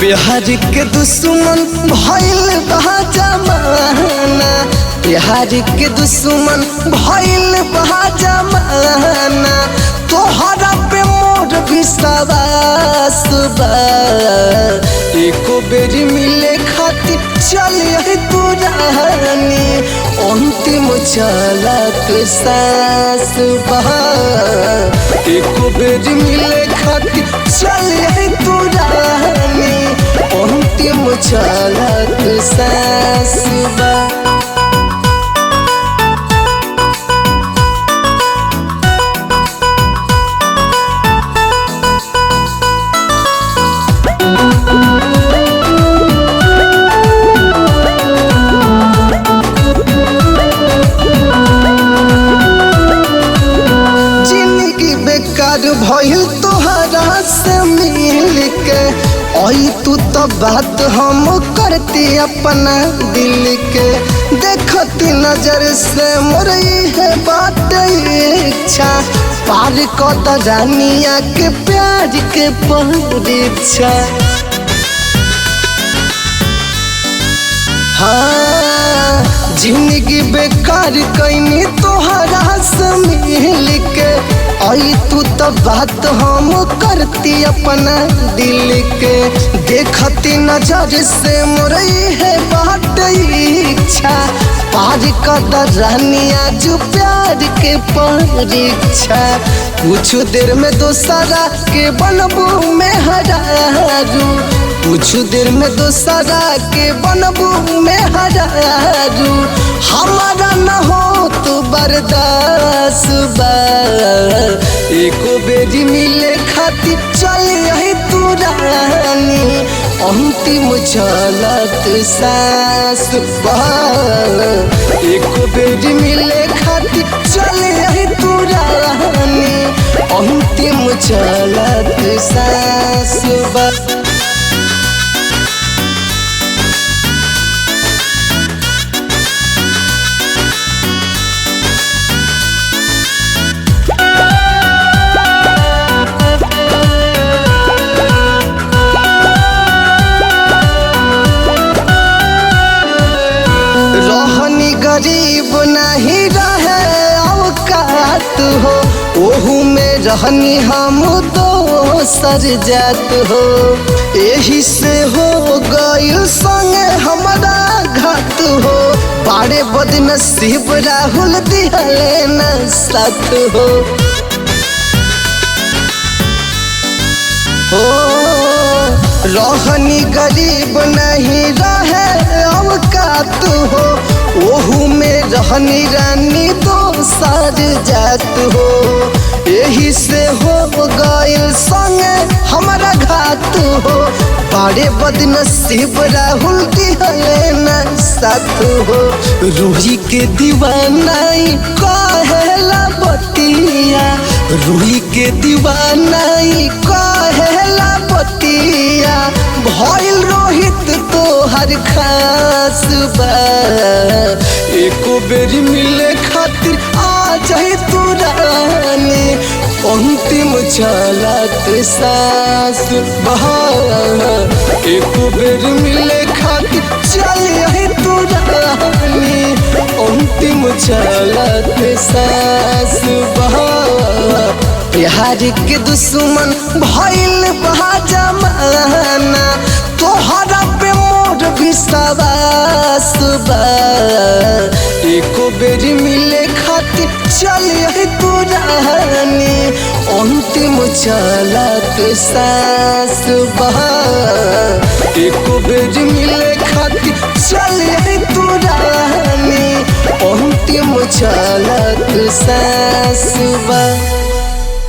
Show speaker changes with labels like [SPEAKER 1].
[SPEAKER 1] प्यार के दुश्मन भइल बा जमाना, प्यार के दुश्मन भइल बा जमाना। तोहरा पे मोर विश्वास बा, एको बेरी मिले खातिर चलिए तू रानी। अंतिम चलत सांस बा, एको बेरी मिले खातिर चलिए तू रानी। अंतिम चलत सांस बा। भइल तोहरा से मिल के आई तू तो बात हम करती अपना दिल के। देखती नजर से मोर है बात इच्छा, पार कद रानिया के प्यार के परीक्षा। हाँ जिंदगी बेकार कैनी तोहरा से मिल के आई तू तो बात हम करती अपना दिल के। देखती नजर से मोरई है बात इच्छा, पार कद रानिया जो प्यार के परीक्षा। कुछ देर में दोसरा के बनबू में हरारू, कुछ देर में दोसरा के बनबू में हरारू। हमारा न हो तो बर्दाश्त बा, एको बेरी मिले खातिर चलिए तू रानी। अंतिम चलत सांस बा, एको बेरी मिले खातिर चलिए तू रानी। अंतिम चलत सांस बा। गरीब नहीं रहे औकात हो, ओहू में रहनी हम दोसर जात हो। यही से हो गई संगे हमारा घात हो, बाड़े बदनसीब राहुल दिहले न साथ हो। रहनी गरीब नहीं रहे औकात हो, ओहू में रहनी रानी दोसर जात हो। यही से हो गइल संगे हमारा घात हो, बड़े बदनसीब राहुल दिहले न साथ हो। रूही के दीवानाई कहेला बतिया, रूही के दीवानाई कहेला बतिया। भइल रोहित तो हर खास बा, एको बेरी मिले खातिर आ जाए तू रानी। अंतिम चलत सांस बा, एको बेरी मिले खातिर चलिए तू रानी। अंतिम चलत सांस बा। प्यार के दुश्मन भइल बा जमाना, तोहरा पे मोर विश्वास बा। एको बेरी मिले खातिर चलिए तू रानी। अंतिम चलत सांस बा, एको बेरी मिले खातिर चलिए तू रानी। अंतिम चलत सांस बा।